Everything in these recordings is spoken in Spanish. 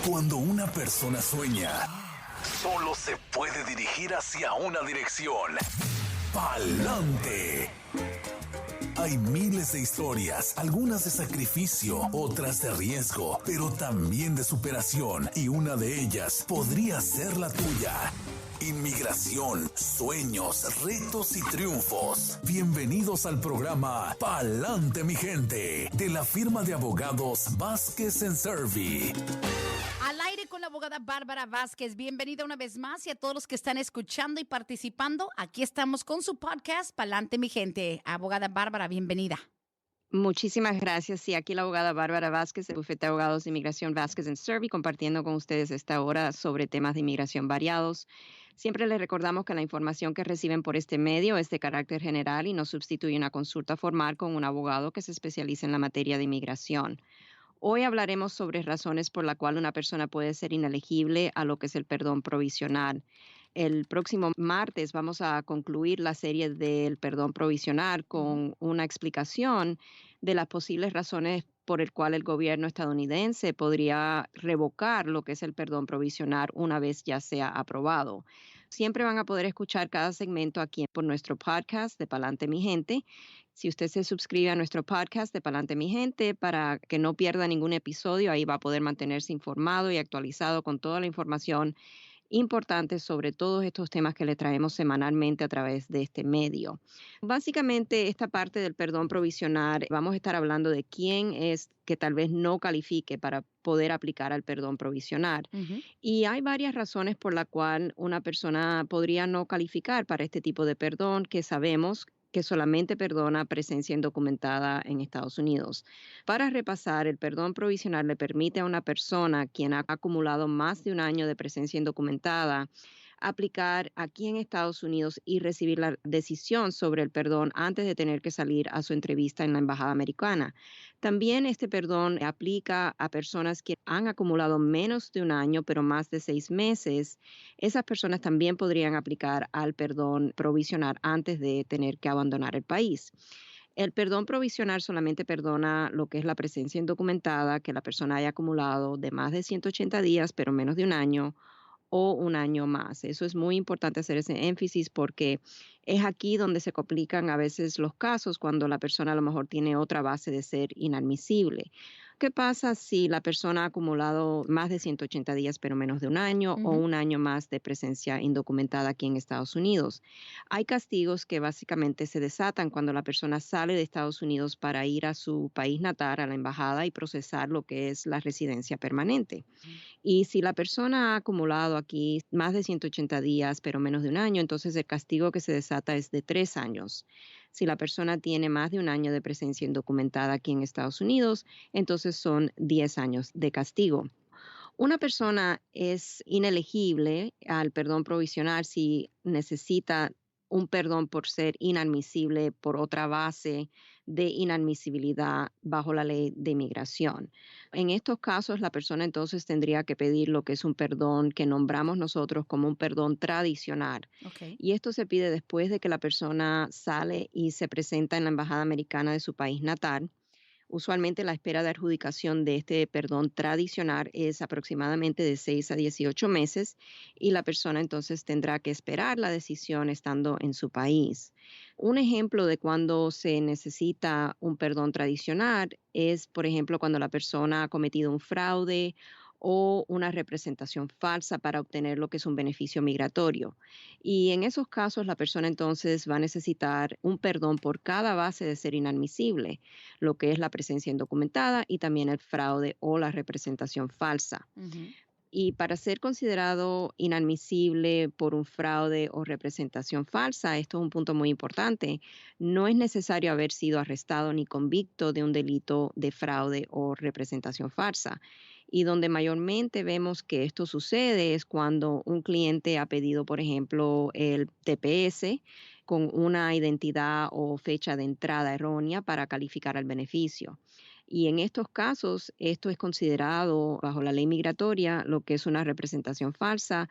Cuando una persona sueña, solo se puede dirigir hacia una dirección: pa'lante. Hay miles de historias, algunas de sacrificio, otras de riesgo, pero también de superación, y una de ellas podría ser la tuya. Inmigración, sueños, retos y triunfos. Bienvenidos al programa Pa'lante, mi gente, de la firma de abogados Vázquez Servi. Al aire con la abogada Bárbara Vázquez. Bienvenida una vez más, y a todos los que están escuchando y participando. Aquí estamos con su podcast Pa'lante, mi gente. Abogada Bárbara, bienvenida. Muchísimas gracias. Sí, aquí la abogada Bárbara Vázquez, del bufete de abogados de inmigración Vázquez Servi, compartiendo con ustedes esta hora sobre temas de inmigración variados. Siempre les recordamos que la información que reciben por este medio es de carácter general y no sustituye una consulta formal con un abogado que se especializa en la materia de inmigración. Hoy hablaremos sobre razones por las cuales una persona puede ser inelegible a lo que es el perdón provisional. El próximo martes vamos a concluir la serie del perdón provisional con una explicación de las posibles razones por el cual el gobierno estadounidense podría revocar lo que es el perdón provisional una vez ya sea aprobado. Siempre van a poder escuchar cada segmento aquí por nuestro podcast de Pa'lante, mi gente. Si usted se suscribe a nuestro podcast de Pa'lante, mi gente, para que no pierda ningún episodio, ahí va a poder mantenerse informado y actualizado con toda la información importante sobre todos estos temas que le traemos semanalmente a través de este medio. Básicamente, esta parte del perdón provisional, vamos a estar hablando de quién es que tal vez no califique para poder aplicar al perdón provisional. Y hay varias razones por las cuales una persona podría no calificar para este tipo de perdón, que sabemos que solamente perdona presencia indocumentada en Estados Unidos. Para repasar, el perdón provisional le permite a una persona quien ha acumulado más de un año de presencia indocumentada aplicar aquí en Estados Unidos y recibir la decisión sobre el perdón antes de tener que salir a su entrevista en la embajada americana. También este perdón aplica a personas que han acumulado menos de un año, pero más de 6 meses. Esas personas también podrían aplicar al perdón provisional antes de tener que abandonar el país. El perdón provisional solamente perdona lo que es la presencia indocumentada que la persona haya acumulado de más de 180 días, pero menos de un año, o un año más. Eso es muy importante hacer ese énfasis porque es aquí donde se complican a veces los casos cuando la persona a lo mejor tiene otra base de ser inadmisible. ¿Qué pasa si la persona ha acumulado más de 180 días pero menos de un año o un año más de presencia indocumentada aquí en Estados Unidos? Hay castigos que básicamente se desatan cuando la persona sale de Estados Unidos para ir a su país natal, a la embajada, y procesar lo que es la residencia permanente. Y si la persona ha acumulado aquí más de 180 días, pero menos de un año, entonces el castigo que se desata es de 3 años. Si la persona tiene más de un año de presencia indocumentada aquí en Estados Unidos, entonces son 10 años de castigo. Una persona es inelegible al perdón provisional si necesita un perdón por ser inadmisible por otra base de inadmisibilidad bajo la ley de inmigración. En estos casos, la persona entonces tendría que pedir lo que es un perdón que nombramos nosotros como un perdón tradicional. Y esto se pide después de que la persona sale y se presenta en la embajada americana de su país natal. Usualmente la espera de adjudicación de este perdón tradicional es aproximadamente de 6 a 18 meses y la persona entonces tendrá que esperar la decisión estando en su país. Un ejemplo de cuando se necesita un perdón tradicional es, por ejemplo, cuando la persona ha cometido un fraude o una representación falsa para obtener lo que es un beneficio migratorio. Y en esos casos la persona entonces va a necesitar un perdón por cada base de ser inadmisible, lo que es la presencia indocumentada y también el fraude o la representación falsa. Y para ser considerado inadmisible por un fraude o representación falsa, esto es un punto muy importante, no es necesario haber sido arrestado ni convicto de un delito de fraude o representación falsa. Y donde mayormente vemos que esto sucede es cuando un cliente ha pedido, por ejemplo, el TPS con una identidad o fecha de entrada errónea para calificar al beneficio. Y en estos casos, esto es considerado bajo la ley migratoria lo que es una representación falsa,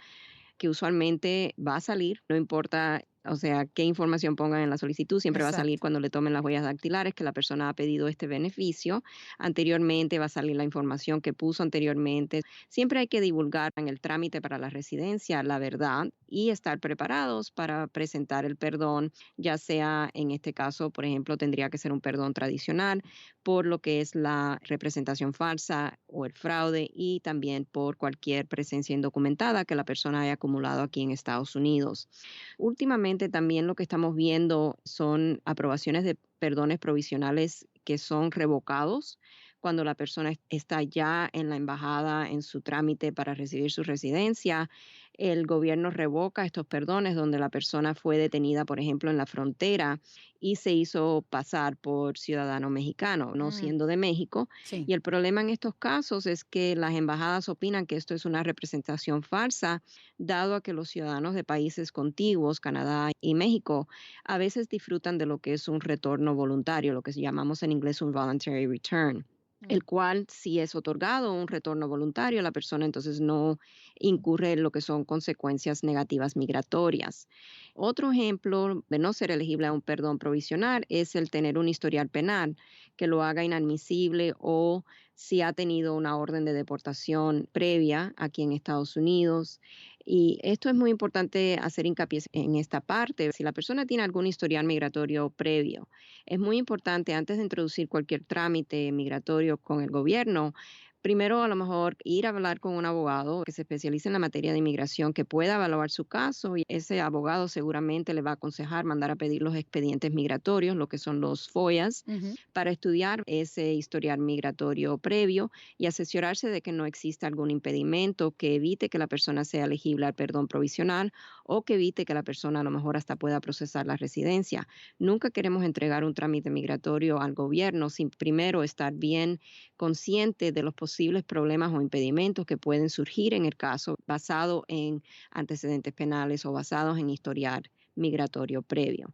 que usualmente va a salir, no importa o sea, qué información pongan en la solicitud. Siempre va a salir Exacto. cuando le tomen las huellas dactilares que la persona ha pedido este beneficio. Anteriormente va a salir la información que puso anteriormente. Siempre hay que divulgar en el trámite para la residencia la verdad y estar preparados para presentar el perdón, ya sea en este caso, por ejemplo, tendría que ser un perdón tradicional por lo que es la representación falsa o el fraude y también por cualquier presencia indocumentada que la persona haya acumulado aquí en Estados Unidos. Últimamente también lo que estamos viendo son aprobaciones de perdones provisionales que son revocados cuando la persona está ya en la embajada en su trámite para recibir su residencia. El gobierno revoca estos perdones donde la persona fue detenida, por ejemplo, en la frontera y se hizo pasar por ciudadano mexicano, no Mm, siendo de México. sí. Y el problema en estos casos es que las embajadas opinan que esto es una representación falsa, dado a que los ciudadanos de países contiguos, Canadá y México, a veces disfrutan de lo que es un retorno voluntario, lo que llamamos en inglés un voluntary return, Mm. el cual si es otorgado un retorno voluntario, la persona entonces no incurre en lo que son consecuencias negativas migratorias. Otro ejemplo de no ser elegible a un perdón provisional es el tener un historial penal que lo haga inadmisible o si ha tenido una orden de deportación previa aquí en Estados Unidos. Y esto es muy importante hacer hincapié en esta parte. Si la persona tiene algún historial migratorio previo, es muy importante antes de introducir cualquier trámite migratorio con el gobierno, primero a lo mejor ir a hablar con un abogado que se especialice en la materia de inmigración, que pueda evaluar su caso y ese abogado seguramente le va a aconsejar mandar a pedir los expedientes migratorios, lo que son los FOIAs, Ujú. para estudiar ese historial migratorio previo y asesorarse de que no exista algún impedimento que evite que la persona sea elegible al perdón provisional o que evite que la persona a lo mejor hasta pueda procesar la residencia. Nunca queremos entregar un trámite migratorio al gobierno sin primero estar bien consciente de los posibles problemas o impedimentos que pueden surgir en el caso basado en antecedentes penales o basados en historial migratorio previo.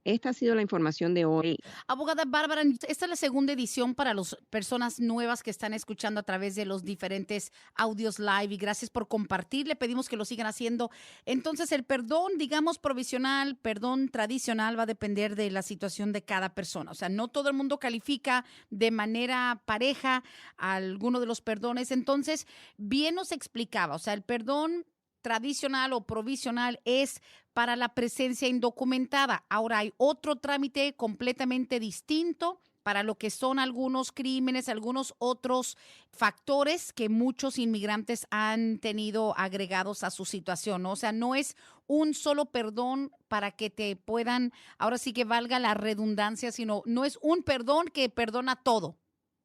Esta ha sido la información de hoy. Abogada Bárbara, esta es la segunda edición para las personas nuevas que están escuchando a través de los diferentes audios live y gracias por compartir. Le pedimos que lo sigan haciendo. Entonces, el perdón, digamos, provisional, perdón tradicional va a depender de la situación de cada persona. O sea, no todo el mundo califica de manera pareja a alguno de los perdones. Entonces, bien nos explicaba, o sea, el perdón tradicional o provisional es para la presencia indocumentada. Ahora hay otro trámite completamente distinto para lo que son algunos crímenes, algunos otros factores que muchos inmigrantes han tenido agregados a su situación, ¿no? O sea, no es un solo perdón para que te puedan, ahora sí que valga la redundancia, sino no es un perdón que perdona todo.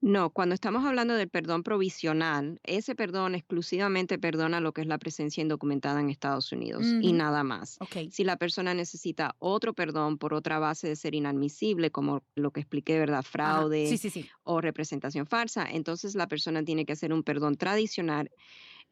No, cuando estamos hablando del perdón provisional, ese perdón exclusivamente perdona lo que es la presencia indocumentada en Estados Unidos y Ujú. nada más. Ok. Si la persona necesita otro perdón por otra base de ser inadmisible, como lo que expliqué, ¿verdad? Ajá. Sí, Fraude sí, sí. o representación falsa, entonces la persona tiene que hacer un perdón tradicional.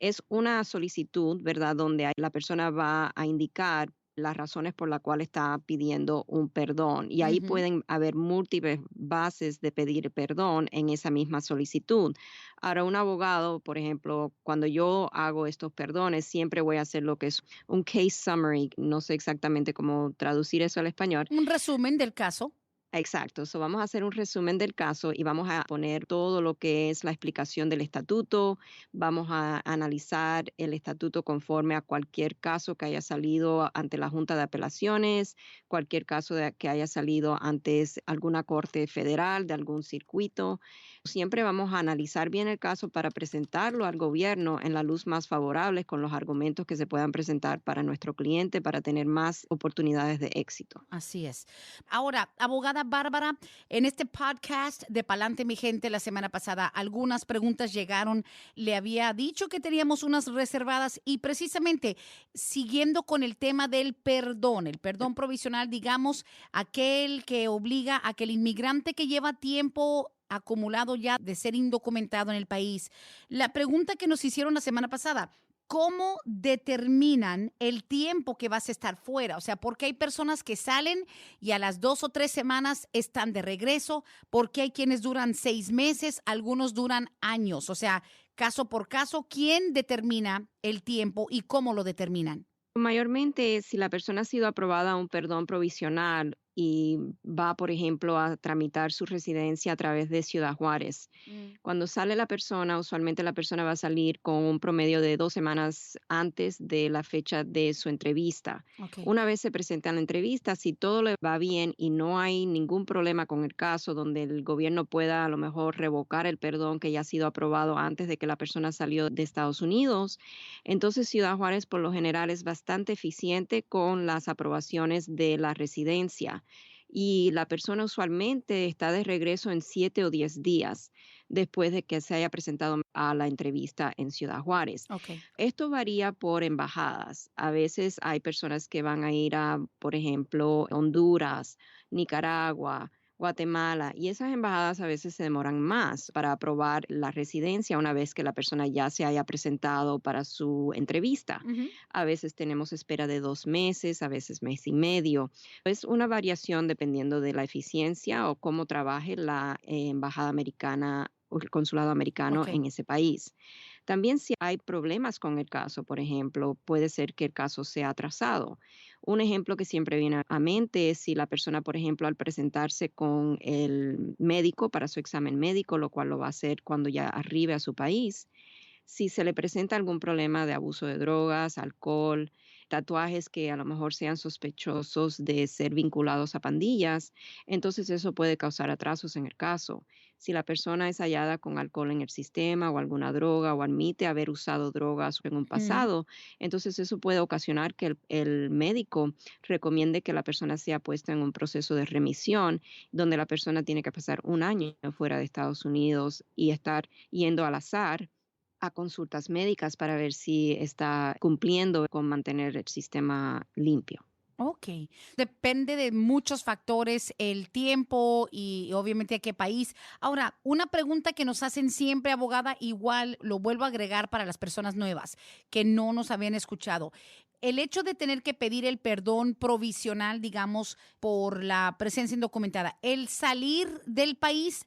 Es una solicitud, ¿verdad? Donde la persona va a indicar las razones por las cuales está pidiendo un perdón. Y ahí Ujú. pueden haber múltiples bases de pedir perdón en esa misma solicitud. Ahora, un abogado, por ejemplo, cuando yo hago estos perdones, siempre voy a hacer lo que es un case summary. No sé exactamente cómo traducir eso al español. Un resumen del caso. Exacto, so vamos a hacer un resumen del caso y vamos a poner todo lo que es la explicación del estatuto, vamos a analizar el estatuto conforme a cualquier caso que haya salido ante la Junta de Apelaciones, cualquier caso que haya salido ante alguna corte federal, de algún circuito. Siempre vamos a analizar bien el caso para presentarlo al gobierno en la luz más favorable con los argumentos que se puedan presentar para nuestro cliente para tener más oportunidades de éxito. Así es. Ahora, abogada Bárbara, en este podcast de Palante Mi Gente la semana pasada, algunas preguntas llegaron. Le había dicho que teníamos unas reservadas y precisamente siguiendo con el tema del perdón, el perdón provisional, digamos, aquel que obliga a que el inmigrante que lleva tiempo acumulado ya de ser indocumentado en el país. La pregunta que nos hicieron la semana pasada, ¿cómo determinan el tiempo que vas a estar fuera? O sea, porque hay personas que salen y a las 2 o 3 semanas están de regreso, porque hay quienes duran 6 meses, algunos duran años. O sea, caso por caso, ¿quién determina el tiempo y cómo lo determinan? Mayormente, si la persona ha sido aprobada a un perdón provisional y va, por ejemplo, a tramitar su residencia a través de Ciudad Juárez, Mm, cuando sale la persona, usualmente la persona va a salir con un promedio de 2 semanas antes de la fecha de su entrevista. ok. Una vez se presenta en la entrevista, si todo le va bien y no hay ningún problema con el caso donde el gobierno pueda a lo mejor revocar el perdón que ya ha sido aprobado antes de que la persona salió de Estados Unidos, entonces Ciudad Juárez por lo general es bastante eficiente con las aprobaciones de la residencia y la persona usualmente está de regreso en 7 o 10 días después de que se haya presentado a la entrevista en Ciudad Juárez. Ok. Esto varía por embajadas. A veces hay personas que van a ir a, por ejemplo, Honduras, Nicaragua, Guatemala, y esas embajadas a veces se demoran más para aprobar la residencia una vez que la persona ya se haya presentado para su entrevista. Ujú. A veces tenemos espera de 2 meses, a veces mes y medio. Es una variación dependiendo de la eficiencia o cómo trabaje la embajada americana o el consulado americano Ok. en ese país. También si hay problemas con el caso, por ejemplo, puede ser que el caso sea atrasado. Un ejemplo que siempre viene a mente es si la persona, por ejemplo, al presentarse con el médico para su examen médico, lo cual lo va a hacer cuando ya arribe a su país, si se le presenta algún problema de abuso de drogas, alcohol, tatuajes que a lo mejor sean sospechosos de ser vinculados a pandillas, entonces eso puede causar atrasos en el caso. Si la persona es hallada con alcohol en el sistema o alguna droga o admite haber usado drogas en un Mm. pasado, entonces eso puede ocasionar que el médico recomiende que la persona sea puesta en un proceso de remisión, donde la persona tiene que pasar un año fuera de Estados Unidos y estar yendo al azar a consultas médicas para ver si está cumpliendo con mantener el sistema limpio. Ok. Depende de muchos factores, el tiempo y obviamente a qué país. Ahora, una pregunta que nos hacen siempre, abogada, igual lo vuelvo a agregar para las personas nuevas que no nos habían escuchado. El hecho de tener que pedir el perdón provisional, digamos, por la presencia indocumentada, el salir del país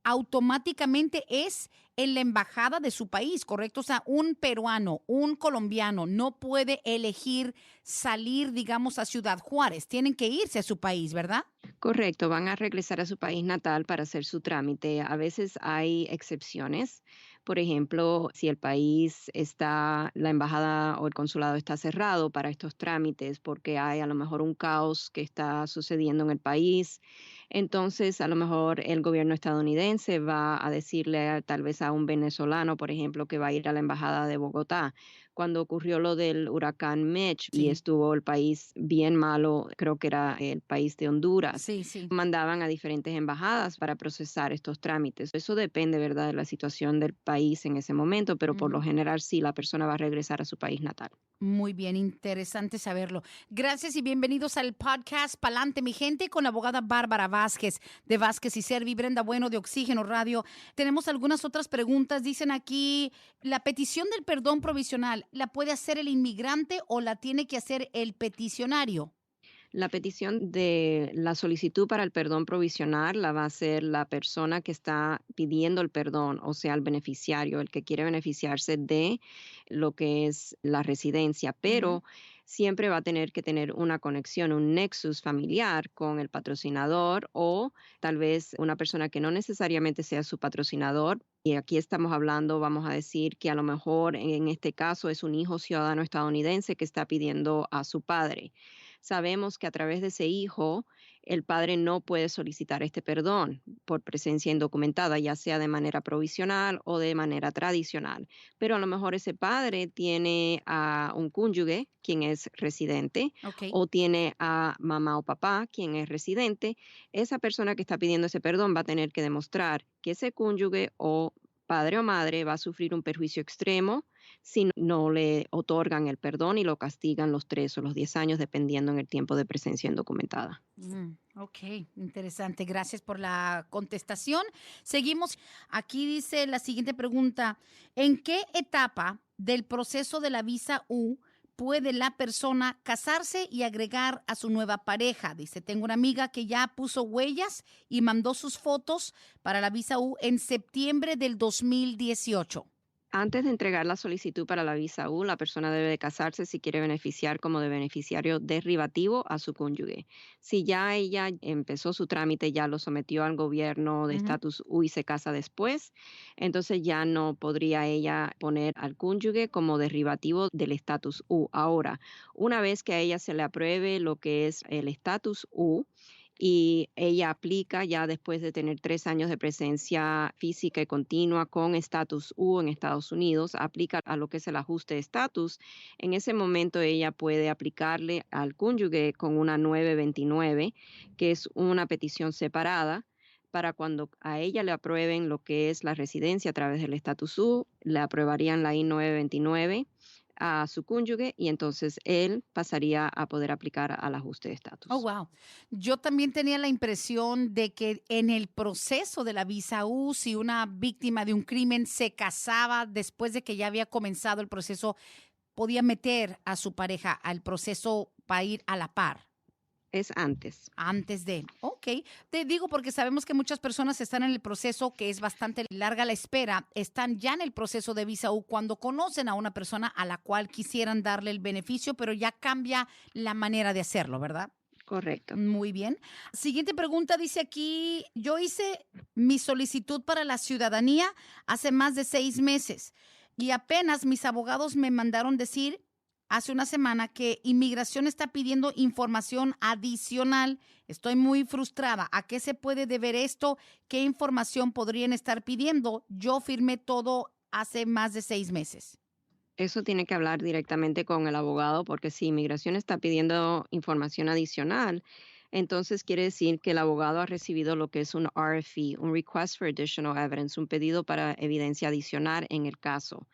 automáticamente es en la embajada de su país, ¿correcto? O sea, un peruano, un colombiano no puede elegir salir, digamos, a Ciudad Juárez. Tienen que irse a su país, ¿verdad? Correcto, van a regresar a su país natal para hacer su trámite. A veces hay excepciones. Por ejemplo, si el país está, la embajada o el consulado está cerrado para estos trámites porque hay a lo mejor un caos que está sucediendo en el país, entonces a lo mejor el gobierno estadounidense va a decirle tal vez a un venezolano, por ejemplo, que va a ir a la embajada de Bogotá. Cuando ocurrió lo del huracán Mitch y Sí, estuvo el país bien malo, creo que era el país de Honduras, sí, sí. mandaban a diferentes embajadas para procesar estos trámites. Eso depende, ¿verdad?, de la situación del país en ese momento, pero por lo Ujú. general sí, la persona va a regresar a su país natal. Muy bien, interesante saberlo. Gracias y bienvenidos al podcast Palante, mi gente, con la abogada Bárbara Vázquez de Vázquez y Servi, Brenda Bueno de Oxígeno Radio. Tenemos algunas otras preguntas. Dicen aquí, ¿la petición del perdón provisional la puede hacer el inmigrante o la tiene que hacer el peticionario? La petición de la solicitud para el perdón provisional la va a hacer la persona que está pidiendo el perdón, o sea, el beneficiario, el que quiere beneficiarse de lo que es la residencia, Ujú. pero siempre va a tener que tener una conexión, un nexus familiar con el patrocinador o tal vez una persona que no necesariamente sea su patrocinador. Y aquí estamos hablando, vamos a decir que a lo mejor en este caso es un hijo ciudadano estadounidense que está pidiendo a su padre. Sabemos que a través de ese hijo, el padre no puede solicitar este perdón por presencia indocumentada, ya sea de manera provisional o de manera tradicional. Pero a lo mejor ese padre tiene a un cónyuge, quien es residente, Ok. o tiene a mamá o papá, quien es residente. Esa persona que está pidiendo ese perdón va a tener que demostrar que ese cónyuge o padre o madre va a sufrir un perjuicio extremo si no le otorgan el perdón y lo castigan los 3 o los 10 años, dependiendo en el tiempo de presencia indocumentada. Ok, interesante. Gracias por la contestación. Seguimos. Aquí dice la siguiente pregunta. ¿En qué etapa del proceso de la visa U puede la persona casarse y agregar a su nueva pareja? Dice, tengo una amiga que ya puso huellas y mandó sus fotos para la visa U en septiembre del 2018. Antes de entregar la solicitud para la visa U, la persona debe de casarse si quiere beneficiar como de beneficiario derivativo a su cónyuge. Si ya ella empezó su trámite, ya lo sometió al gobierno de Ujú. estatus U y se casa después, entonces ya no podría ella poner al cónyuge como derivativo del estatus U. Ahora, una vez que a ella se le apruebe lo que es el estatus U, y ella aplica ya después de tener 3 años de presencia física y continua con estatus U en Estados Unidos, aplica a lo que es el ajuste de estatus. En ese momento ella puede aplicarle al cónyuge con una 929, que es una petición separada para cuando a ella le aprueben lo que es la residencia a través del estatus U, le aprobarían la I-929 a su cónyuge y entonces él pasaría a poder aplicar al ajuste de Oh, estatus. wow. Yo también tenía la impresión de que en el proceso de la visa U, si una víctima de un crimen se casaba después de que ya había comenzado el proceso, podía meter a su pareja al proceso para ir a la par. Es antes. Antes de, ok, te digo porque sabemos que muchas personas están en el proceso, que es bastante larga la espera, están ya en el proceso de visa U cuando conocen a una persona a la cual quisieran darle el beneficio, pero ya cambia la manera de hacerlo, ¿verdad? Correcto. Muy bien. Siguiente pregunta dice aquí, yo hice mi solicitud para la ciudadanía hace más de 6 meses y apenas mis abogados me mandaron decir hace una semana que inmigración está pidiendo información adicional. Estoy muy frustrada. ¿A qué se puede deber esto? ¿Qué información podrían estar pidiendo? Yo firmé todo hace más de 6 meses. Eso tiene que hablar directamente con el abogado porque si inmigración está pidiendo información adicional, entonces quiere decir que el abogado ha recibido lo que es un RFE, un Request for Additional Evidence, un pedido para evidencia adicional en el caso.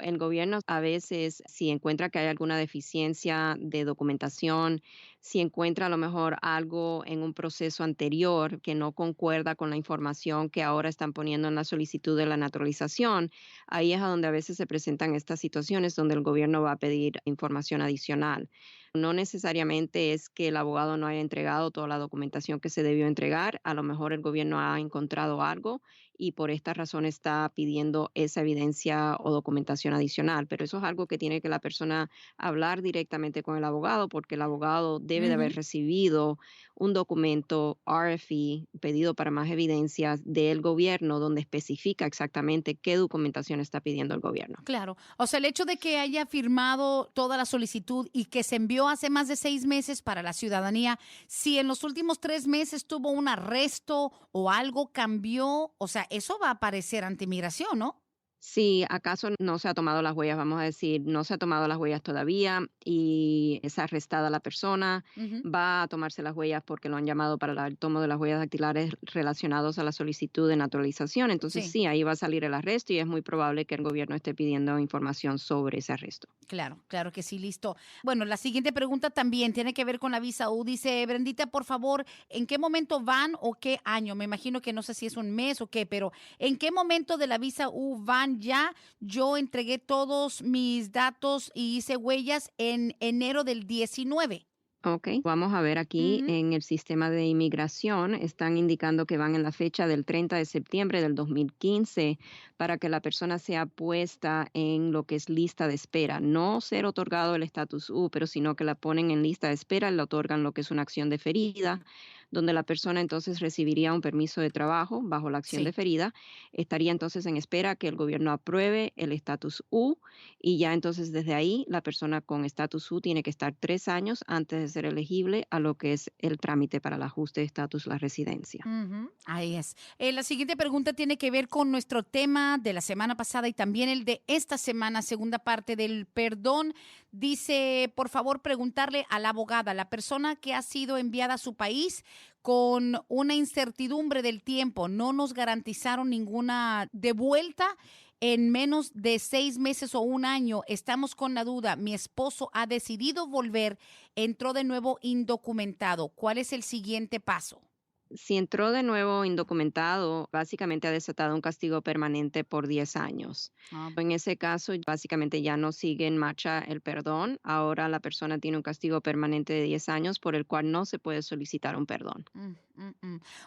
El gobierno a veces, si encuentra que hay alguna deficiencia de documentación, si encuentra a lo mejor algo en un proceso anterior que no concuerda con la información que ahora están poniendo en la solicitud de la naturalización, ahí es a donde a veces se presentan estas situaciones donde el gobierno va a pedir información adicional. No necesariamente es que el abogado no haya entregado toda la documentación que se debió entregar, a lo mejor el gobierno ha encontrado algo y por esta razón está pidiendo esa evidencia o documentación adicional. Pero eso es algo que tiene que la persona hablar directamente con el abogado porque el abogado debe de Ujú. haber recibido un documento RFE, pedido para más evidencias del gobierno donde especifica exactamente qué documentación está pidiendo el gobierno. Claro. O sea, el hecho de que haya firmado toda la solicitud y que se envió hace más de 6 meses para la ciudadanía, si en los últimos 3 meses tuvo un arresto o algo cambió, o sea, eso va a aparecer ante migración, ¿no? Si acaso no se ha tomado las huellas, vamos a decir, no se ha tomado las huellas todavía y es arrestada la persona, Ujú. va a tomarse las huellas porque lo han llamado para el tomo de las huellas dactilares relacionados a la solicitud de naturalización. Entonces Sí. sí, ahí va a salir el arresto y es muy probable que el gobierno esté pidiendo información sobre ese arresto. Claro, claro que sí, listo. Bueno, la siguiente pregunta también tiene que ver con la visa U. Dice, Brendita, por favor, ¿en qué momento van o qué año? Me imagino que no sé si es un mes o qué, pero ¿en qué momento de la visa U van ya? Yo entregué todos mis datos y hice huellas en enero del 19. Ok, vamos a ver aquí Ujú. en el sistema de inmigración, están indicando que van en la fecha del 30 de septiembre del 2015 para que la persona sea puesta en lo que es lista de espera. No ser otorgado el estatus U, pero sino que la ponen en lista de espera, le otorgan lo que es una acción deferida, donde la persona entonces recibiría un permiso de trabajo bajo la acción Sí. deferida. Estaría entonces en espera que el gobierno apruebe el estatus U y ya entonces desde ahí la persona con estatus U tiene que estar 3 años antes de ser elegible a lo que es el trámite para el ajuste de estatus, la residencia. Ujú, ahí es. La siguiente pregunta tiene que ver con nuestro tema de la semana pasada y también el de esta semana, segunda parte del perdón. Dice, por favor, preguntarle a la abogada, la persona que ha sido enviada a su país con una incertidumbre del tiempo, no nos garantizaron ninguna devuelta en menos de 6 meses o un año. Estamos con la duda. Mi esposo ha decidido volver, entró de nuevo indocumentado. ¿Cuál es el siguiente paso? Si entró de nuevo indocumentado, básicamente ha desatado un castigo permanente por 10 años. Ah, En ese caso, básicamente ya no sigue en marcha el perdón. Ahora la persona tiene un castigo permanente de 10 años por el cual no se puede solicitar un perdón. mm.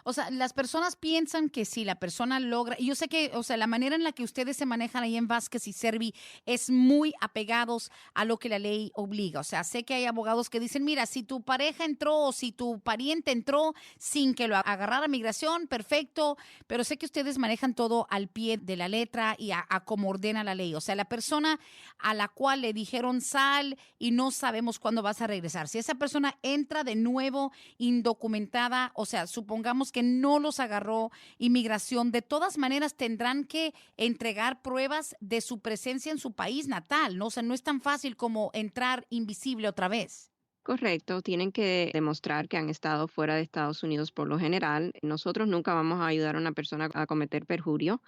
O sea, las personas piensan que si la persona logra, y yo sé que, o sea, la manera en la que ustedes se manejan ahí en Vázquez y Servi es muy apegados a lo que la ley obliga. O sea, sé que hay abogados que dicen, mira, si tu pareja entró o si tu pariente entró sin que lo agarrara migración, perfecto, pero sé que ustedes manejan todo al pie de la letra y a como ordena la ley. O sea, la persona a la cual le dijeron sal y no sabemos cuándo vas a regresar. Si esa persona entra de nuevo indocumentada, o sea, supongamos que no los agarró inmigración, de todas maneras tendrán que entregar pruebas de su presencia en su país natal, ¿no? O sea, no es tan fácil como entrar invisible otra vez. Correcto, tienen que demostrar que han estado fuera de Estados Unidos por lo general. Nosotros nunca vamos a ayudar a una persona a cometer perjurio.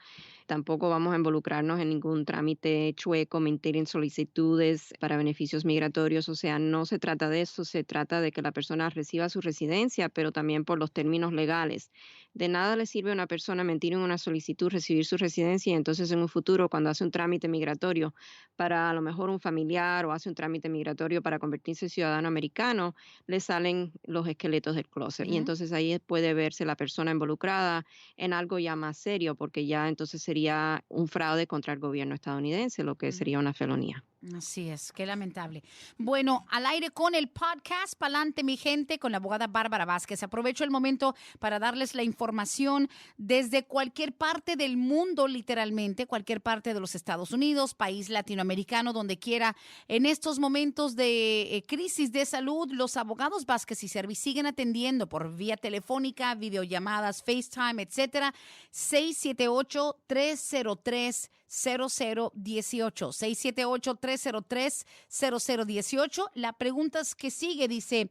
Tampoco vamos a involucrarnos en ningún trámite chueco, mentir en solicitudes para beneficios migratorios. O sea, no se trata de eso, se trata de que la persona reciba su residencia, pero también por los términos legales. De nada le sirve a una persona mentir en una solicitud, recibir su residencia y entonces en un futuro, cuando hace un trámite migratorio para a lo mejor un familiar o hace un trámite migratorio para convertirse en ciudadano americano, le salen los esqueletos del closet. Y Ujú. entonces ahí puede verse la persona involucrada en algo ya más serio, porque ya entonces sería un fraude contra el gobierno estadounidense, lo que Ujú. sería una felonía. Así es, qué lamentable. Bueno, al aire con el podcast, pa'lante mi gente, con la abogada Bárbara Vázquez. Aprovecho el momento para darles la información desde cualquier parte del mundo, literalmente, cualquier parte de los Estados Unidos, país latinoamericano, donde quiera. En estos momentos de crisis de salud, los abogados Vázquez y Servi siguen atendiendo por vía telefónica, videollamadas, FaceTime, etcétera. 678-303-0018. 678-303-0018. La pregunta es que sigue, dice,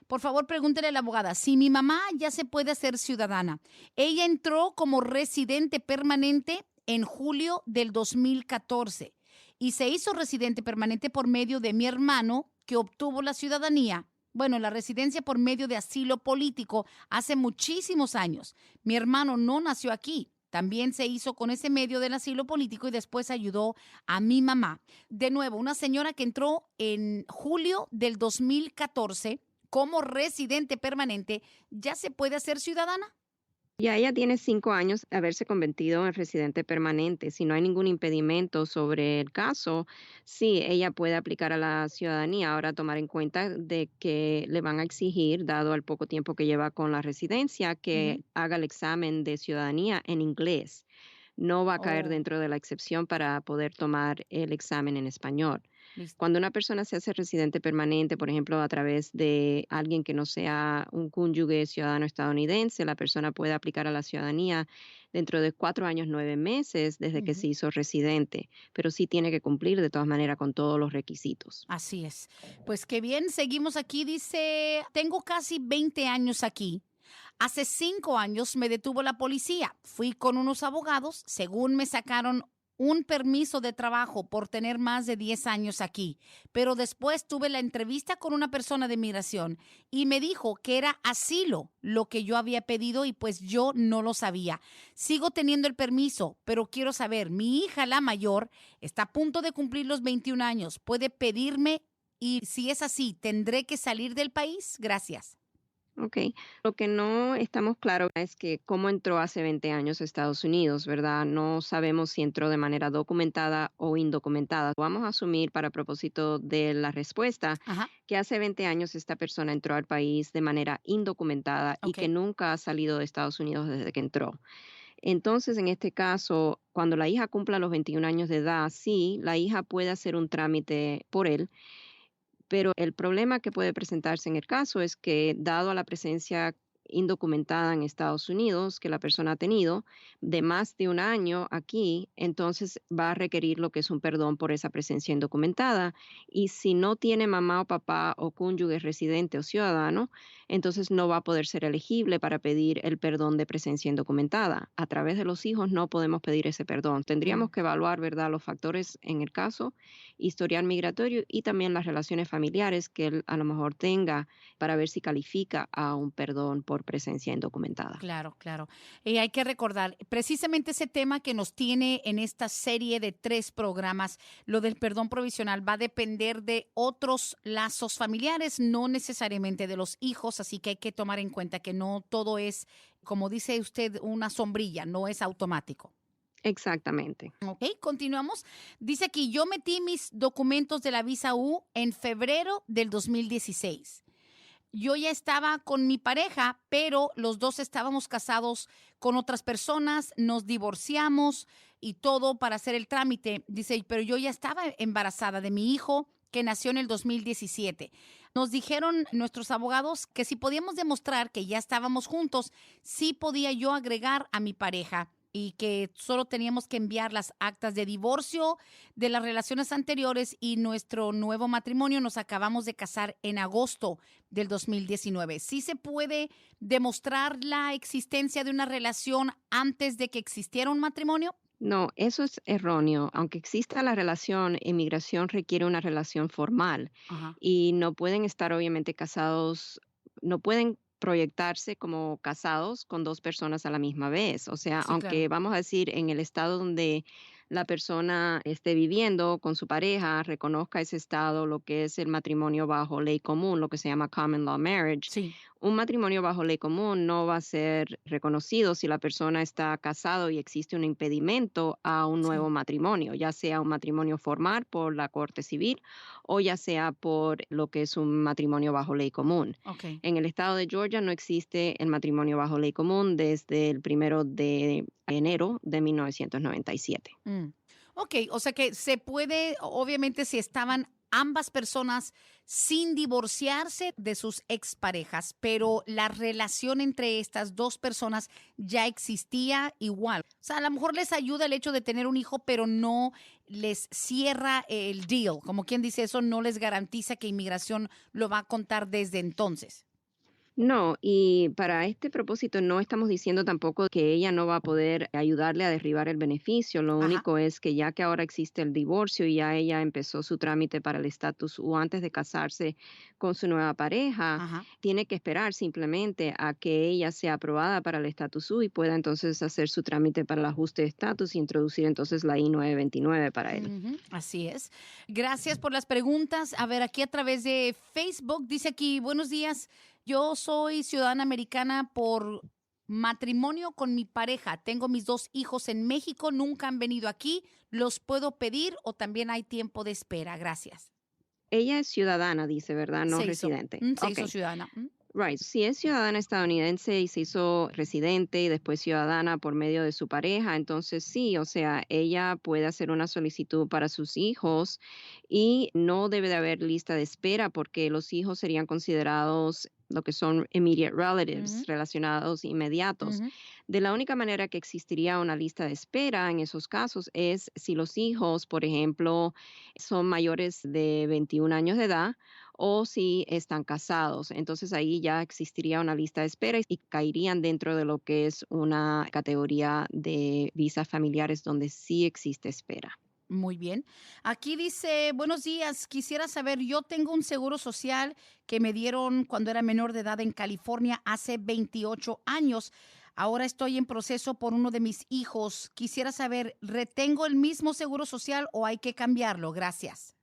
por favor pregúntele a la abogada, si mi mamá ya se puede hacer ciudadana, ella entró como residente permanente en julio del 2014 y se hizo residente permanente por medio de mi hermano que obtuvo la ciudadanía. Bueno, la residencia por medio de asilo político hace muchísimos años. Mi hermano no nació aquí. También se hizo con ese medio del asilo político y después ayudó a mi mamá. De nuevo, una señora que entró en julio del 2014 como residente permanente, ¿ya se puede hacer ciudadana? Ya ella tiene 5 años de haberse convertido en residente permanente. Si no hay ningún impedimento sobre el caso, sí, ella puede aplicar a la ciudadanía. Ahora tomar en cuenta de que le van a exigir, dado el poco tiempo que lleva con la residencia, Ujú. que haga el examen de ciudadanía en inglés. No va a caer Oh, dentro de la excepción para poder tomar el examen en español. listo. Cuando una persona se hace residente permanente, por ejemplo, a través de alguien que no sea un cónyuge ciudadano estadounidense, la persona puede aplicar a la ciudadanía dentro de 4 años, 9 meses desde que Ujú. se hizo residente, pero sí tiene que cumplir de todas maneras con todos los requisitos. Así es. Pues qué bien, seguimos aquí. Dice, tengo casi 20 años aquí. Hace 5 años me detuvo la policía. Fui con unos abogados, según me sacaron un permiso de trabajo por tener más de 10 años aquí. Pero después tuve la entrevista con una persona de migración y me dijo que era asilo lo que yo había pedido y pues yo no lo sabía. Sigo teniendo el permiso, pero quiero saber, mi hija, la mayor, está a punto de cumplir los 21 años. ¿Puede pedirme? Y si es así, ¿tendré que salir del país? Gracias. Ok, lo que no estamos claros es que cómo entró hace 20 años a Estados Unidos, ¿verdad? No sabemos si entró de manera documentada o indocumentada. Vamos a asumir para propósito de la respuesta Ajá, que hace 20 años esta persona entró al país de manera indocumentada y ok. que nunca ha salido de Estados Unidos desde que entró. Entonces, en este caso, cuando la hija cumpla los 21 años de edad, sí, la hija puede hacer un trámite por él, pero el problema que puede presentarse en el caso es que, dado a la presencia indocumentada en Estados Unidos que la persona ha tenido de más de un año aquí, entonces va a requerir lo que es un perdón por esa presencia indocumentada. Y si no tiene mamá o papá o cónyuge residente o ciudadano, entonces no va a poder ser elegible para pedir el perdón de presencia indocumentada. A través de los hijos no podemos pedir ese perdón. Mm. Tendríamos que evaluar, ¿verdad?, los factores en el caso, historial migratorio y también las relaciones familiares que él a lo mejor tenga para ver si califica a un perdón por por presencia indocumentada. Claro, claro. Y hay que recordar precisamente ese tema que nos tiene en esta serie de 3 programas, lo del perdón provisional va a depender de otros lazos familiares, no necesariamente de los hijos, así que hay que tomar en cuenta que no todo es, como dice usted, una sombrilla, no es automático. Exactamente. Ok, continuamos. Dice aquí, yo metí mis documentos de la visa U en febrero del 2016. Yo ya estaba con mi pareja, pero los dos estábamos casados con otras personas, nos divorciamos y todo para hacer el trámite. Dice, pero yo ya estaba embarazada de mi hijo que nació en el 2017. Nos dijeron nuestros abogados que si podíamos demostrar que ya estábamos juntos, sí podía yo agregar a mi pareja y que solo teníamos que enviar las actas de divorcio de las relaciones anteriores y nuestro nuevo matrimonio. Nos acabamos de casar en agosto del 2019. ¿Sí se puede demostrar la existencia de una relación antes de que existiera un matrimonio? No, eso es erróneo. Aunque exista la relación, inmigración requiere una relación formal Ajá. y no pueden estar obviamente casados, no pueden proyectarse como casados con 2 personas a la misma vez. O sea, Sí, claro. aunque vamos a decir en el estado donde la persona esté viviendo con su pareja, reconozca ese estado, lo que es el matrimonio bajo ley común, lo que se llama common law marriage. Sí. Un matrimonio bajo ley común no va a ser reconocido si la persona está casado y existe un impedimento a un nuevo Sí. matrimonio, ya sea un matrimonio formal por la Corte Civil o ya sea por lo que es un matrimonio bajo ley común. Ok. En el estado de Georgia no existe el matrimonio bajo ley común desde el 1 de enero de 1997. Ok, o sea que se puede, obviamente, si estaban ambas personas sin divorciarse de sus exparejas, pero la relación entre estas 2 personas ya existía igual. O sea, a lo mejor les ayuda el hecho de tener un hijo, pero no les cierra el deal. Como quien dice eso, no les garantiza que inmigración lo va a contar desde entonces. No, y para este propósito no estamos diciendo tampoco que ella no va a poder ayudarle a derribar el beneficio. Lo Ajá, único es que ya que ahora existe el divorcio y ya ella empezó su trámite para el estatus U antes de casarse con su nueva pareja, ajá. tiene que esperar simplemente a que ella sea aprobada para el estatus U y pueda entonces hacer su trámite para el ajuste de estatus y introducir entonces la I-929 para él. Ujú, así es. Gracias por las preguntas. A ver, aquí a través de Facebook dice aquí, buenos días, yo soy ciudadana americana por matrimonio con mi pareja. Tengo mis 2 hijos en México, nunca han venido aquí. ¿Los puedo pedir o también hay tiempo de espera? Gracias. Ella es ciudadana, dice, ¿verdad? No Se hizo, residente. se Ok. hizo ciudadana. Right. Si es ciudadana estadounidense y se hizo residente y después ciudadana por medio de su pareja, entonces sí, o sea, ella puede hacer una solicitud para sus hijos y no debe de haber lista de espera porque los hijos serían considerados lo que son immediate relatives, Ujú, relacionados inmediatos. ujú, De la única manera que existiría una lista de espera en esos casos es si los hijos, por ejemplo, son mayores de 21 años de edad o si están casados. Entonces ahí ya existiría una lista de espera y caerían dentro de lo que es una categoría de visas familiares donde sí existe espera. muy bien. Aquí dice, buenos días, quisiera saber, yo tengo un seguro social que me dieron cuando era menor de edad en California hace 28 años. Ahora estoy en proceso por uno de mis hijos. Quisiera saber, ¿retengo el mismo seguro social o hay que cambiarlo? Gracias.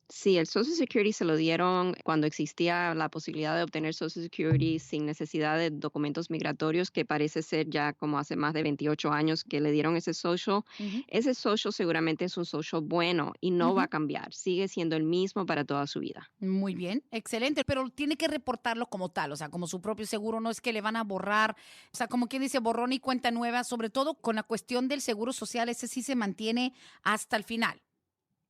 Sí, el Social Security se lo dieron cuando existía la posibilidad de obtener Social Security sin necesidad de documentos migratorios, que parece ser ya como hace más de 28 años que le dieron ese social. Ujú, Ese social seguramente es un social bueno y no va a ujú. cambiar, sigue siendo el mismo para toda su vida. Muy bien, excelente, pero tiene que reportarlo como tal, o sea, como su propio seguro, no es que le van a borrar, o sea, como quien dice, borrón y cuenta nueva, sobre todo con la cuestión del seguro social, ese sí se mantiene hasta el final.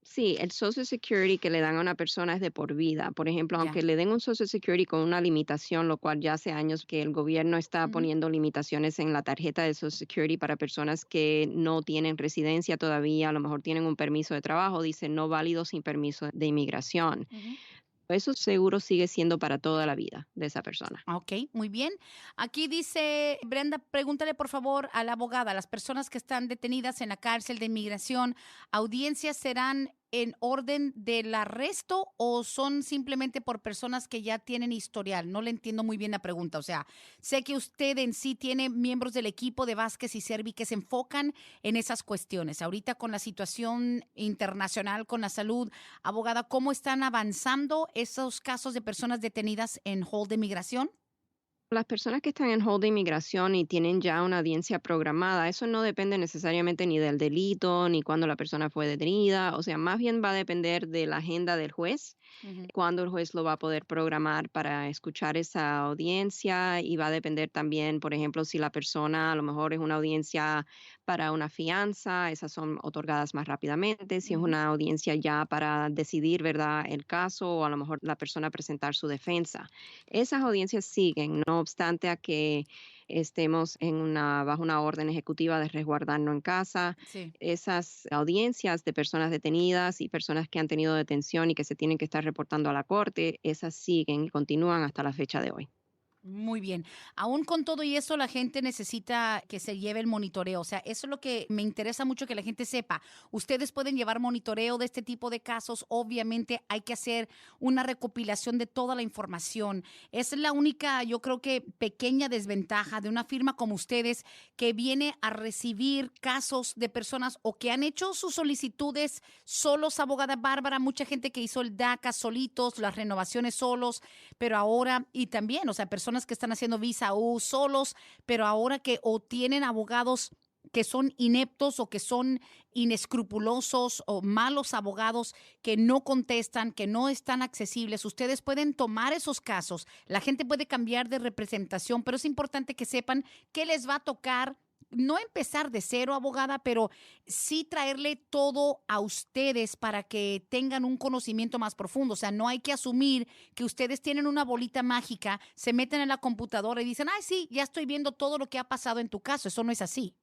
Sí, el Social Security que le dan a una persona es de por vida. Por ejemplo, Ya. aunque le den un Social Security con una limitación, lo cual ya hace años que el gobierno está Ujú. poniendo limitaciones en la tarjeta de Social Security para personas que no tienen residencia todavía, a lo mejor tienen un permiso de trabajo, dice no válido sin permiso de inmigración. Ujú. Eso seguro sigue siendo para toda la vida de esa persona. Ok, muy bien. Aquí dice Brenda, pregúntale por favor a la abogada, las personas que están detenidas en la cárcel de inmigración, ¿audiencias serán en orden del arresto o son simplemente por personas que ya tienen historial? No le entiendo muy bien la pregunta. O sea, sé que usted en sí tiene miembros del equipo de Vázquez y Servi que se enfocan en esas cuestiones. Ahorita con la situación internacional, con la salud, abogada, ¿cómo están avanzando esos casos de personas detenidas en hold de migración? Las personas que están en hold de inmigración y tienen ya una audiencia programada, eso no depende necesariamente ni del delito, ni cuándo la persona fue detenida, o sea, más bien va a depender de la agenda del juez, Ujú. cuándo el juez lo va a poder programar para escuchar esa audiencia y va a depender también, por ejemplo, si la persona a lo mejor es una audiencia para una fianza, esas son otorgadas más rápidamente, si es Ujú. una audiencia ya para decidir, ¿verdad?, el caso o a lo mejor la persona presentar su defensa. Esas audiencias siguen, no obstante a que estemos bajo una orden ejecutiva de resguardarnos en casa. Sí. Esas audiencias de personas detenidas y personas que han tenido detención y que se tienen que estar reportando a la corte, esas siguen y continúan hasta la fecha de hoy. Muy bien. Aún con todo y eso, la gente necesita que se lleve el monitoreo. O sea, eso es lo que me interesa mucho que la gente sepa. Ustedes pueden llevar monitoreo de este tipo de casos. Obviamente hay que hacer una recopilación de toda la información. Esa es la única, yo creo que pequeña desventaja de una firma como ustedes que viene a recibir casos de personas o que han hecho sus solicitudes solos, abogada Bárbara, mucha gente que hizo el DACA solitos, las renovaciones solos, pero ahora, y también, o sea, personas que están haciendo visa U solos, pero ahora que o tienen abogados que son ineptos o que son inescrupulosos o malos abogados que no contestan, que no están accesibles. Ustedes pueden tomar esos casos. La gente puede cambiar de representación, pero es importante que sepan qué les va a tocar. No empezar de cero, abogada, pero sí traerle todo a ustedes para que tengan un conocimiento más profundo. O sea, no hay que asumir que ustedes tienen una bolita mágica, se meten en la computadora y dicen, ay, sí, ya estoy viendo todo lo que ha pasado en tu caso. Eso no es así.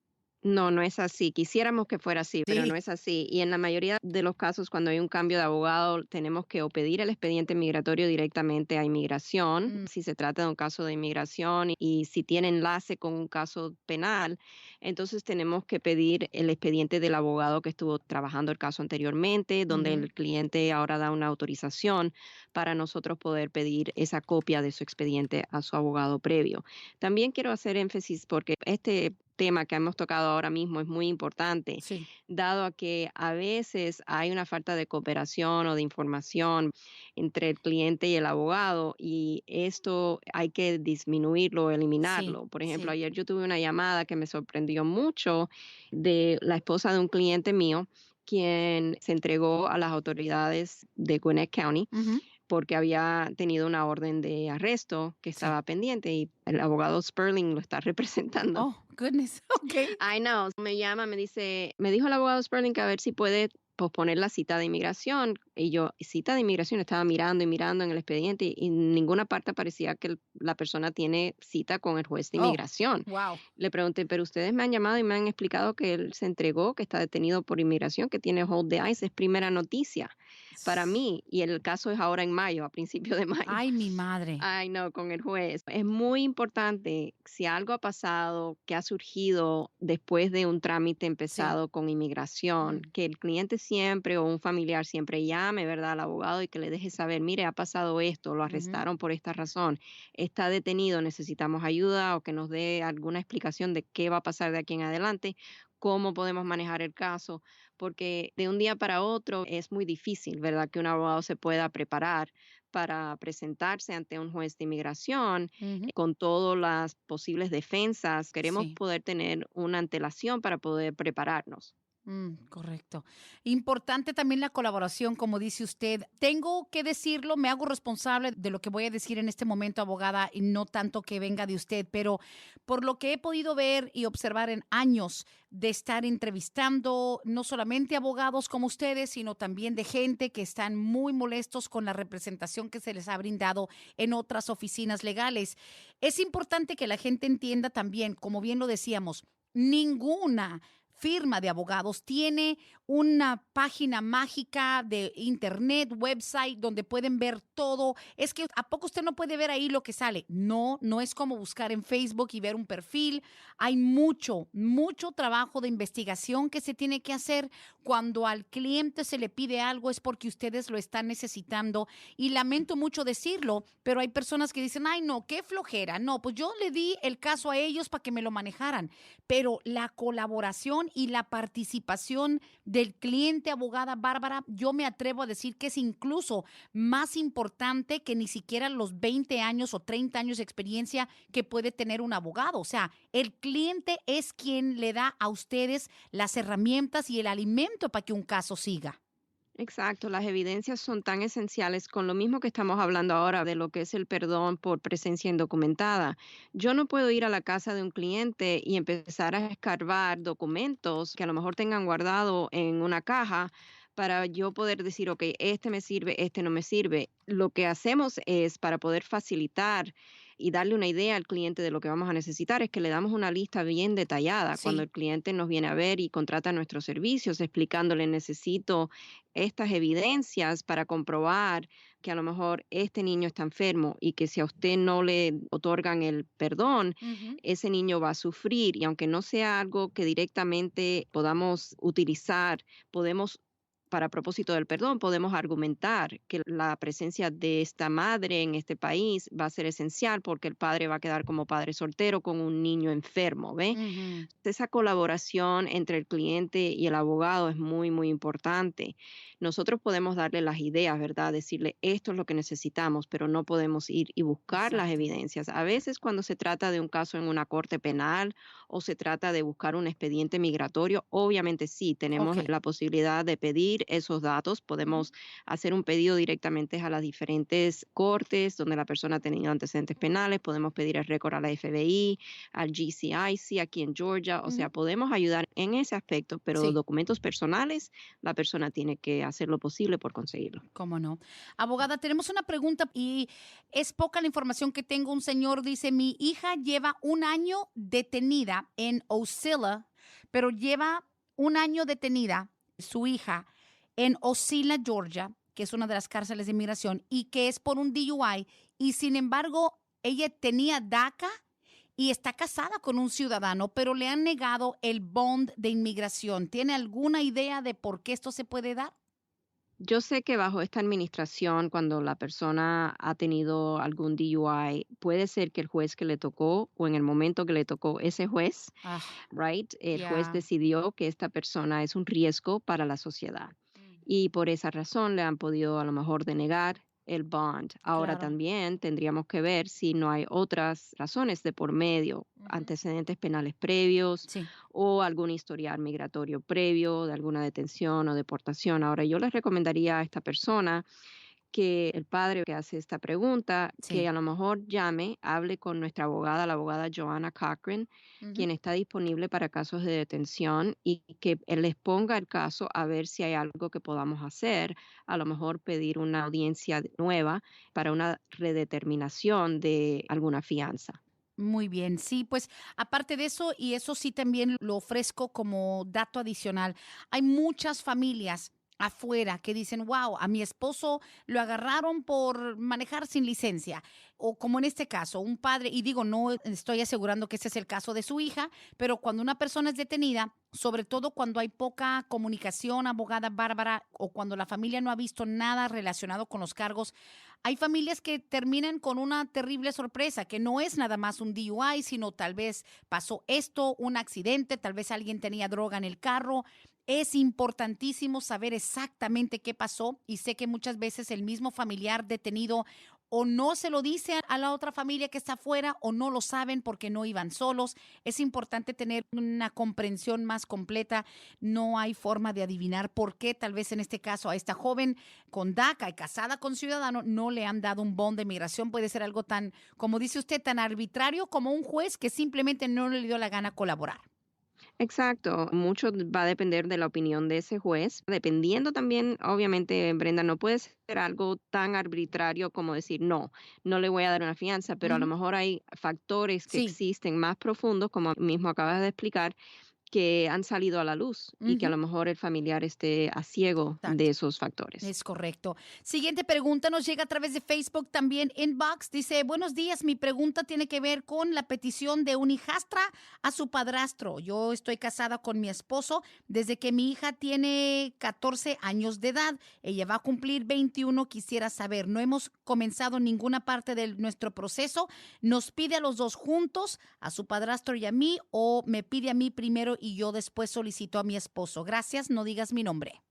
No, no es así. Quisiéramos que fuera así, pero no Sí. es así. Y en la mayoría de los casos, cuando hay un cambio de abogado, tenemos que o pedir el expediente migratorio directamente a inmigración, Mm. si se trata de un caso de inmigración y si tiene enlace con un caso penal, entonces tenemos que pedir el expediente del abogado que estuvo trabajando el caso anteriormente, donde Ujú. el cliente ahora da una autorización para nosotros poder pedir esa copia de su expediente a su abogado previo. También quiero hacer énfasis porque este tema que hemos tocado ahora mismo es muy importante, Sí. dado a que a veces hay una falta de cooperación o de información entre el cliente y el abogado y esto hay que disminuirlo, Sí, eliminarlo. Por ejemplo, sí. ayer yo tuve una llamada que me sorprendió mucho de la esposa de un cliente mío quien se entregó a las autoridades de Gwinnett County Ujú. porque había tenido una orden de arresto que Sí. estaba pendiente y el abogado Sperling lo está representando. Oh, goodness. Ok. I know, me llama, me dijo el abogado Sperling que a ver si puede posponer la cita de inmigración. Y yo, cita de inmigración, estaba mirando y mirando en el expediente y en ninguna parte parecía que la persona tiene cita con el juez de Oh, inmigración. wow. Le pregunté, pero ustedes me han llamado y me han explicado que él se entregó, que está detenido por inmigración, que tiene hold de ICE, es primera noticia para mí y el caso es ahora en mayo, a principios de mayo. Ay, mi madre. Ay, no, con el juez. Es muy importante, si algo ha pasado que ha surgido después de un trámite Sí. empezado con inmigración, Mm. que el cliente siempre o un familiar siempre llame, ¿verdad?, al abogado y que le deje saber, mire, ha pasado esto, lo Ujú. arrestaron por esta razón, está detenido, necesitamos ayuda o que nos dé alguna explicación de qué va a pasar de aquí en adelante, cómo podemos manejar el caso, porque de un día para otro es muy difícil, ¿verdad?, que un abogado se pueda preparar para presentarse ante un juez de inmigración Ujú. con todas las posibles defensas. Queremos Sí. poder tener una antelación para poder prepararnos. Correcto. Importante también la colaboración, como dice usted. Tengo que decirlo, me hago responsable de lo que voy a decir en este momento, abogada, y no tanto que venga de usted, pero por lo que he podido ver y observar en años de estar entrevistando no solamente abogados como ustedes, sino también de gente que están muy molestos con la representación que se les ha brindado en otras oficinas legales. Es importante que la gente entienda también, como bien lo decíamos, ninguna firma de abogados tiene una página mágica de internet, website, donde pueden ver todo. Es que ¿a poco usted no puede ver ahí lo que sale? No, no es como buscar en Facebook y ver un perfil. Hay mucho, mucho trabajo de investigación que se tiene que hacer. Cuando al cliente se le pide algo es porque ustedes lo están necesitando. Y lamento mucho decirlo, pero hay personas que dicen, ay, no, qué flojera. No, pues yo le di el caso a ellos para que me lo manejaran. Pero la colaboración y la participación del cliente, abogada Bárbara, yo me atrevo a decir que es incluso más importante que ni siquiera los 20 años o 30 años de experiencia que puede tener un abogado. O sea, el cliente es quien le da a ustedes las herramientas y el alimento para que un caso siga. Exacto, las evidencias son tan esenciales con lo mismo que estamos hablando ahora de lo que es el perdón por presencia indocumentada. Yo no puedo ir a la casa de un cliente y empezar a escarbar documentos que a lo mejor tengan guardado en una caja para yo poder decir, ok, este me sirve, este no me sirve. Lo que hacemos es para poder facilitar y darle una idea al cliente de lo que vamos a necesitar, es que le damos una lista bien detallada cuando Sí, el cliente nos viene a ver y contrata nuestros servicios, explicándole necesito estas evidencias para comprobar que a lo mejor este niño está enfermo y que si a usted no le otorgan el perdón, ujú, ese niño va a sufrir y aunque no sea algo que directamente podamos utilizar, podemos para propósito del perdón, podemos argumentar que la presencia de esta madre en este país va a ser esencial porque el padre va a quedar como padre soltero con un niño enfermo, ¿ve? ujú. Esa colaboración entre el cliente y el abogado es muy, muy importante. Nosotros podemos darle las ideas, ¿verdad? Decirle esto es lo que necesitamos, pero no podemos ir y buscar las Exacto. evidencias. A veces cuando se trata de un caso en una corte penal o se trata de buscar un expediente migratorio, obviamente sí, tenemos Ok. la posibilidad de pedir esos datos. Ujú. Podemos hacer un pedido directamente a las diferentes cortes donde la persona ha tenido antecedentes penales. Podemos pedir el récord a la FBI, al GCIC aquí en Georgia. O sea, Ujú. podemos ayudar en ese aspecto, pero Sí. documentos personales, la persona tiene que hacer lo posible por conseguirlo. ¿Cómo no? Abogada, tenemos una pregunta y es poca la información que tengo. Un señor dice, mi hija lleva un año detenida en Ocilla, pero lleva un año detenida, su hija, en Ocilla, Georgia, que es una de las cárceles de inmigración, y que es por un DUI, y sin embargo, ella tenía DACA y está casada con un ciudadano, pero le han negado el bond de inmigración. ¿Tiene alguna idea de por qué esto se puede dar? Yo sé que bajo esta administración, cuando la persona ha tenido algún DUI, puede ser que el juez que le tocó o en el momento que le tocó ese juez, Ah, right, el juez ya. decidió que esta persona es un riesgo para la sociedad. Y por esa razón le han podido a lo mejor denegar el bond. Ahora Claro. también tendríamos que ver si no hay otras razones de por medio, Ujú. antecedentes penales previos Sí, o algún historial migratorio previo de alguna detención o deportación. Ahora yo les recomendaría a esta persona que el padre que hace esta pregunta, que sí. a lo mejor llame, hable con nuestra abogada, la abogada Joanna Cochran, Ujú. quien está disponible para casos de detención y que él les ponga el caso a ver si hay algo que podamos hacer, a lo mejor pedir una audiencia nueva para una redeterminación de alguna fianza. Muy bien. Sí, pues aparte de eso, y eso sí también lo ofrezco como dato adicional, hay muchas familias afuera que dicen, wow, a mi esposo lo agarraron por manejar sin licencia. O como en este caso, un padre, y digo, no estoy asegurando que ese es el caso de su hija, pero cuando una persona es detenida, sobre todo cuando hay poca comunicación, abogada Bárbara, o cuando la familia no ha visto nada relacionado con los cargos, hay familias que terminan con una terrible sorpresa, que no es nada más un DUI, sino tal vez pasó esto, un accidente, tal vez alguien tenía droga en el carro. Es importantísimo saber exactamente qué pasó y sé que muchas veces el mismo familiar detenido o no se lo dice a la otra familia que está afuera o no lo saben porque no iban solos. Es importante tener una comprensión más completa. No hay forma de adivinar por qué tal vez en este caso a esta joven con DACA y casada con ciudadano no le han dado un bond de migración. Puede ser algo tan, como dice usted, tan arbitrario como un juez que simplemente no le dio la gana colaborar. Exacto, mucho va a depender de la opinión de ese juez, dependiendo también, obviamente, Brenda, no puede ser algo tan arbitrario como decir, no, no le voy a dar una fianza, pero a lo Ujú. mejor hay factores que Sí, existen más profundos, como mismo acabas de explicar, que han salido a la luz y que a Ujú. lo mejor el familiar esté a ciego de Exacto. esos factores. Es correcto. Siguiente pregunta nos llega a través de Facebook, también inbox. Dice, buenos días, mi pregunta tiene que ver con la petición de un hijastra a su padrastro. Yo estoy casada con mi esposo desde que mi hija tiene 14 años de edad. Ella va a cumplir 21. Quisiera saber, no hemos comenzado ninguna parte de nuestro proceso. ¿Nos pide a los dos juntos, a su padrastro y a mí, o me pide a mí primero y yo después solicito a mi esposo? Gracias, no digas mi nombre.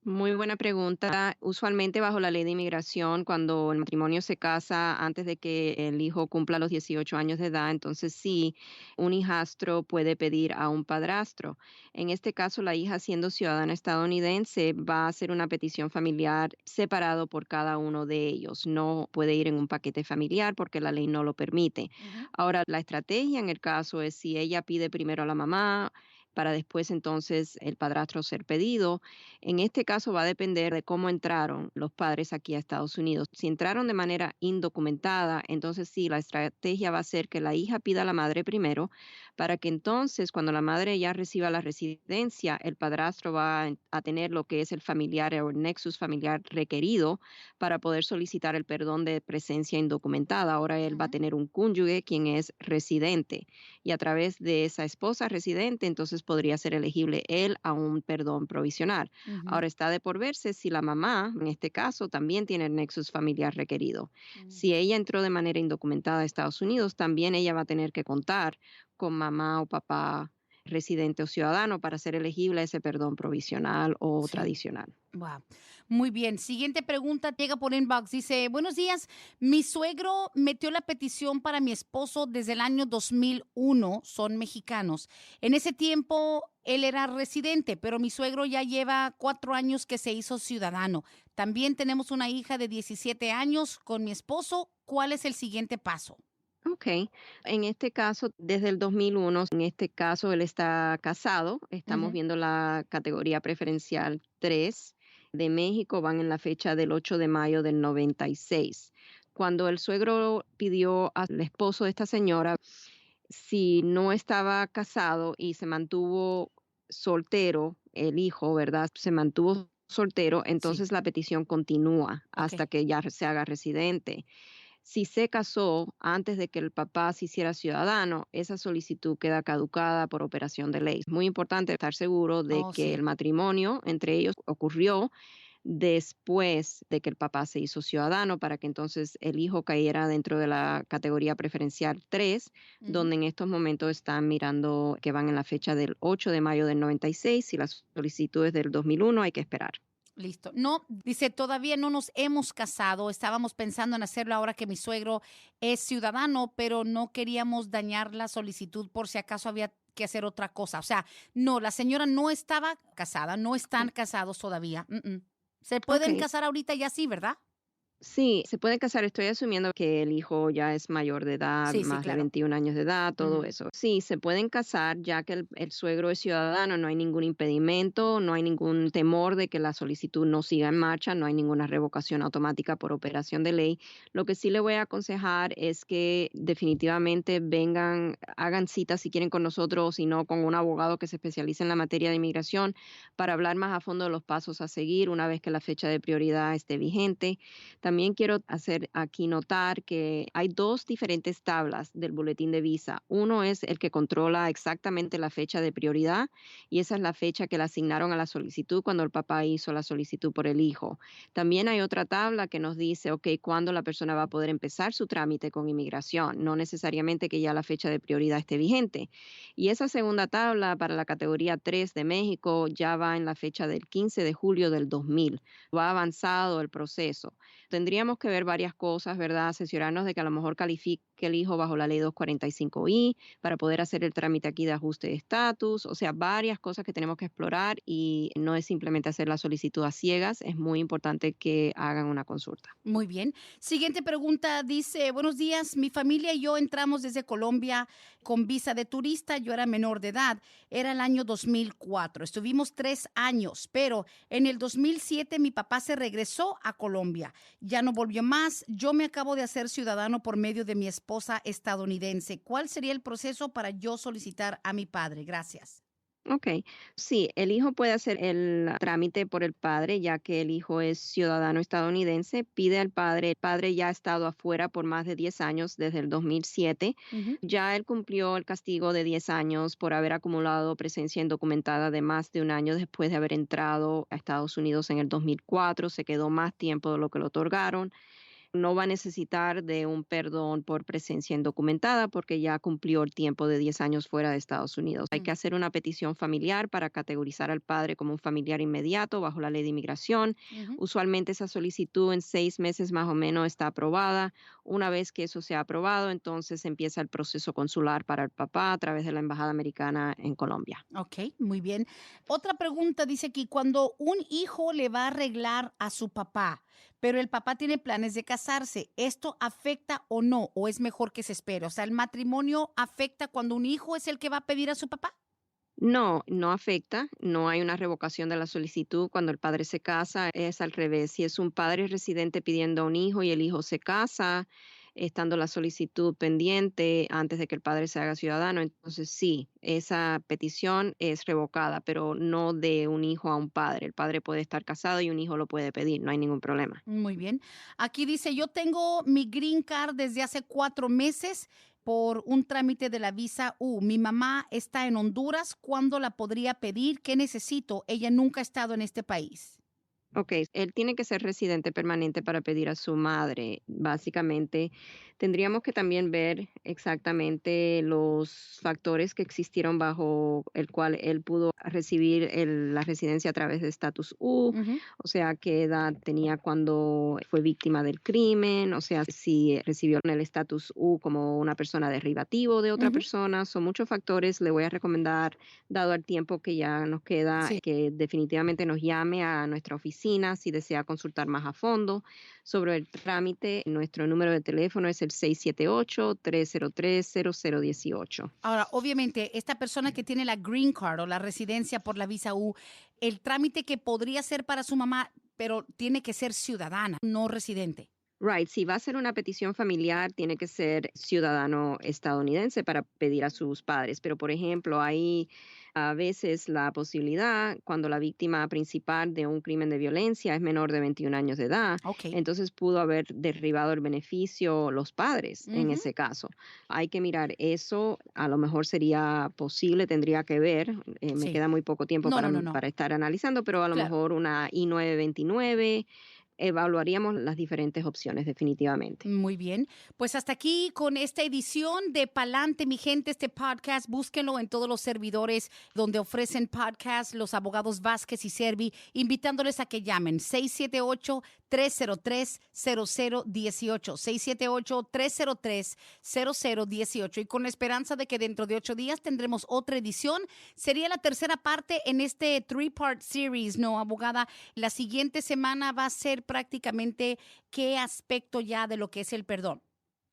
Muy buena pregunta. Usualmente bajo la ley de inmigración, cuando el matrimonio se casa antes de que el hijo cumpla los 18 años de edad, entonces sí, un hijastro puede pedir a un padrastro. En este caso, la hija siendo ciudadana estadounidense va a hacer una petición familiar separado por cada uno de ellos. No puede ir en un paquete familiar porque la ley no lo permite. Ujú. Ahora, la estrategia en el caso es si ella pide primero a la mamá para después entonces el padrastro ser pedido. En este caso va a depender de cómo entraron los padres aquí a Estados Unidos. Si entraron de manera indocumentada, entonces sí, la estrategia va a ser que la hija pida a la madre primero para que entonces cuando la madre ya reciba la residencia, el padrastro va a tener lo que es el familiar o el nexus familiar requerido para poder solicitar el perdón de presencia indocumentada. Ahora él va a Ujú. tener un cónyuge quien es residente y a través de esa esposa residente entonces podría ser elegible él a un perdón provisional. Ujú. Ahora está de por verse si la mamá, en este caso, también tiene el nexus familiar requerido. Mm. Si ella entró de manera indocumentada a Estados Unidos, también ella va a tener que contar con mamá o papá residente o ciudadano para ser elegible a ese perdón provisional o Sí. tradicional. Wow. Muy bien. Siguiente pregunta llega por inbox. Dice, buenos días. Mi suegro metió la petición para mi esposo desde el año 2001. Son mexicanos. En ese tiempo él era residente, pero mi suegro ya lleva 4 años que se hizo ciudadano. También tenemos una hija de 17 años con mi esposo. ¿Cuál es el siguiente paso? Ok, en este caso, desde el 2001, en este caso él está casado, estamos Ujú. viendo la categoría preferencial 3 de México, van en la fecha del 8 de mayo del 96. Cuando el suegro pidió al esposo de esta señora, si no estaba casado y se mantuvo soltero, el hijo, ¿verdad? Se mantuvo soltero, Sí. entonces la petición continúa Ok. hasta que ya se haga residente. Si se casó antes de que el papá se hiciera ciudadano, esa solicitud queda caducada por operación de ley. Es muy importante estar seguro de Oh, que el sí. matrimonio entre ellos ocurrió después de que el papá se hizo ciudadano para que entonces el hijo cayera dentro de la categoría preferencial 3, Ujú. donde en estos momentos están mirando que van en la fecha del 8 de mayo del 96. Si la solicitud es del 2001, hay que esperar. Listo. No, dice, todavía no nos hemos casado. Estábamos pensando en hacerlo ahora que mi suegro es ciudadano, pero no queríamos dañar la solicitud por si acaso había que hacer otra cosa. O sea, no, la señora no estaba casada, no están casados todavía. Se Ok, pueden casar ahorita ya sí, ¿verdad? sí, se pueden casar. Estoy asumiendo que el hijo ya es mayor de edad, Sí, sí, más de claro. 21 años de edad, todo Ujú. eso. Sí, se pueden casar ya que el suegro es ciudadano, no hay ningún impedimento, no hay ningún temor de que la solicitud no siga en marcha, no hay ninguna revocación automática por operación de ley. Lo que sí le voy a aconsejar es que definitivamente vengan, hagan citas si quieren con nosotros, si no con un abogado que se especialice en la materia de inmigración para hablar más a fondo de los pasos a seguir una vez que la fecha de prioridad esté vigente. También quiero hacer aquí notar que hay dos diferentes tablas del boletín de visa. Uno es el que controla exactamente la fecha de prioridad y esa es la fecha que le asignaron a la solicitud cuando el papá hizo la solicitud por el hijo. También hay otra tabla que nos dice, ok, cuándo la persona va a poder empezar su trámite con inmigración, no necesariamente que ya la fecha de prioridad esté vigente. Y esa segunda tabla para la categoría 3 de México ya va en la fecha del 15 de julio del 2000. Va avanzado el proceso. Tendríamos que ver varias cosas, ¿verdad? Asesorarnos de que a lo mejor califique el hijo bajo la ley 245I para poder hacer el trámite aquí de ajuste de estatus. O sea, varias cosas que tenemos que explorar y no es simplemente hacer la solicitud a ciegas. Es muy importante que hagan una consulta. Muy bien. Siguiente pregunta dice, buenos días, mi familia y yo entramos desde Colombia con visa de turista, yo era menor de edad, era el año 2004, estuvimos 3 años, pero en el 2007 mi papá se regresó a Colombia, ya no volvió más, yo me acabo de hacer ciudadano por medio de mi esposa estadounidense. ¿Cuál sería el proceso para yo solicitar a mi padre? Gracias. Ok, sí, el hijo puede hacer el trámite por el padre, ya que el hijo es ciudadano estadounidense, pide al padre, el padre ya ha estado afuera por más de 10 años, desde el 2007, Ujú. ya él cumplió el castigo de 10 años por haber acumulado presencia indocumentada de más de un año después de haber entrado a Estados Unidos en el 2004, se quedó más tiempo de lo que le otorgaron. No va a necesitar de un perdón por presencia indocumentada porque ya cumplió el tiempo de 10 años fuera de Estados Unidos. Hay Mm. que hacer una petición familiar para categorizar al padre como un familiar inmediato bajo la ley de inmigración. Ujú. Usualmente esa solicitud en 6 meses más o menos está aprobada. Una vez que eso sea aprobado, entonces empieza el proceso consular para el papá a través de la Embajada Americana en Colombia. Ok, muy bien. Otra pregunta dice aquí, cuando un hijo le va a arreglar a su papá, pero el papá tiene planes de casarse, ¿esto afecta o no? ¿O es mejor que se espere? O sea, ¿el matrimonio afecta cuando un hijo es el que va a pedir a su papá? No, no afecta, no hay una revocación de la solicitud cuando el padre se casa, es al revés. Si es un padre residente pidiendo a un hijo y el hijo se casa, estando la solicitud pendiente antes de que el padre se haga ciudadano, entonces sí, esa petición es revocada, pero no de un hijo a un padre. El padre puede estar casado y un hijo lo puede pedir, no hay ningún problema. Muy bien. Aquí dice, yo tengo mi green card desde hace 4 meses por un trámite de la visa U. Mi mamá está en Honduras. ¿Cuándo la podría pedir? ¿Qué necesito? Ella nunca ha estado en este país. Ok, él tiene que ser residente permanente para pedir a su madre. Básicamente, tendríamos que también ver exactamente los factores que existieron bajo el cual él pudo recibir la residencia a través de estatus U, Ujú. o sea, qué edad tenía cuando fue víctima del crimen, o sea, si recibió el estatus U como una persona derivativo de otra Ujú. persona. Son muchos factores. Le voy a recomendar, dado el tiempo que ya nos queda, Sí. que definitivamente nos llame a nuestra oficina si desea consultar más a fondo sobre el trámite. Nuestro número de teléfono es el 678-303-0018. Ahora, obviamente, esta persona que tiene la green card o la residencia por la visa U, el trámite que podría ser para su mamá, pero tiene que ser ciudadana, no residente. Right, si va a ser una petición familiar, tiene que ser ciudadano estadounidense para pedir a sus padres. Pero, por ejemplo, hay a veces la posibilidad, cuando la víctima principal de un crimen de violencia es menor de 21 años de edad, Ok. entonces pudo haber derribado el beneficio los padres en Ujú. ese caso. Hay que mirar eso, a lo mejor sería posible, tendría que ver, me Sí. queda muy poco tiempo No, para, no, no, no. para estar analizando, pero a lo Claro. mejor una I-929. Evaluaríamos las diferentes opciones definitivamente. Muy bien. Pues hasta aquí con esta edición de Palante, mi gente, este podcast. Búsquenlo en todos los servidores donde ofrecen podcast, los abogados Vázquez y Servi, invitándoles a que llamen 678-303-0018, 678-303-0018. Y con la esperanza de que dentro de 8 días tendremos otra edición. Sería la tercera parte en este three-part series, ¿no, abogada? La siguiente semana va a ser prácticamente qué aspecto ya de lo que es el perdón.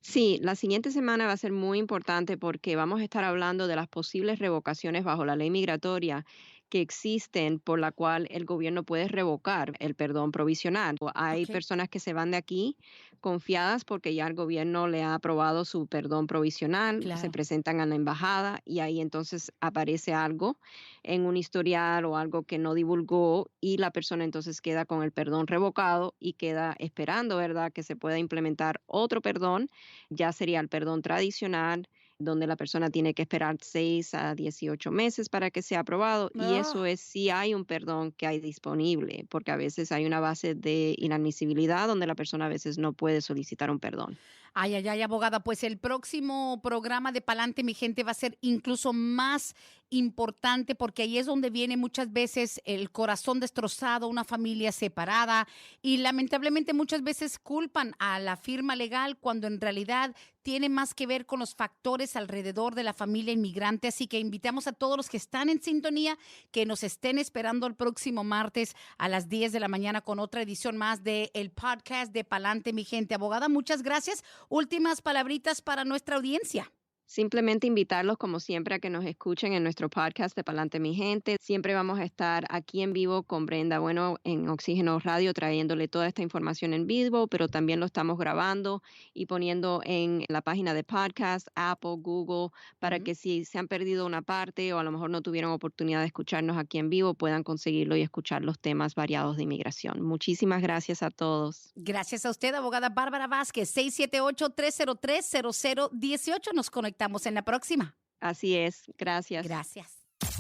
Sí, la siguiente semana va a ser muy importante porque vamos a estar hablando de las posibles revocaciones bajo la ley migratoria que existen por la cual el gobierno puede revocar el perdón provisional. Hay Ok, personas que se van de aquí confiadas porque ya el gobierno le ha aprobado su perdón provisional, se claro. presentan a la embajada y ahí entonces aparece algo en un historial o algo que no divulgó y la persona entonces queda con el perdón revocado y queda esperando, ¿verdad?, que se pueda implementar otro perdón. Ya sería el perdón tradicional, donde la persona tiene que esperar 6 a 18 meses para que sea aprobado, y eso Ah. es si hay un perdón que hay disponible, porque a veces hay una base de inadmisibilidad donde la persona a veces no puede solicitar un perdón. Ay, ay, ay, abogada, pues el próximo programa de Palante, mi gente, va a ser incluso más importante porque ahí es donde viene muchas veces el corazón destrozado, una familia separada y lamentablemente muchas veces culpan a la firma legal cuando en realidad tiene más que ver con los factores alrededor de la familia inmigrante. Así que invitamos a todos los que están en sintonía que nos estén esperando el próximo martes a las 10 de la mañana con otra edición más de el podcast de Palante, mi gente. Abogada, muchas gracias. Últimas palabritas para nuestra audiencia. Simplemente invitarlos, como siempre, a que nos escuchen en nuestro podcast de Pa'lante Mi Gente. Siempre vamos a estar aquí en vivo con Brenda Bueno en Oxígeno Radio, trayéndole toda esta información en vivo, pero también lo estamos grabando y poniendo en la página de podcast, Apple, Google, para que si se han perdido una parte o a lo mejor no tuvieron oportunidad de escucharnos aquí en vivo, puedan conseguirlo y escuchar los temas variados de inmigración. Muchísimas gracias a todos. Gracias a usted, abogada Bárbara Vázquez, 678-303-0018. Nos conectamos en la próxima. Así es, gracias. Gracias.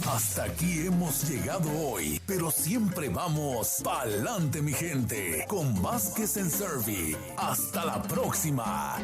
Hasta aquí hemos llegado hoy, pero siempre vamos pa'lante, mi gente, con Vázquez en Servi. Hasta la próxima.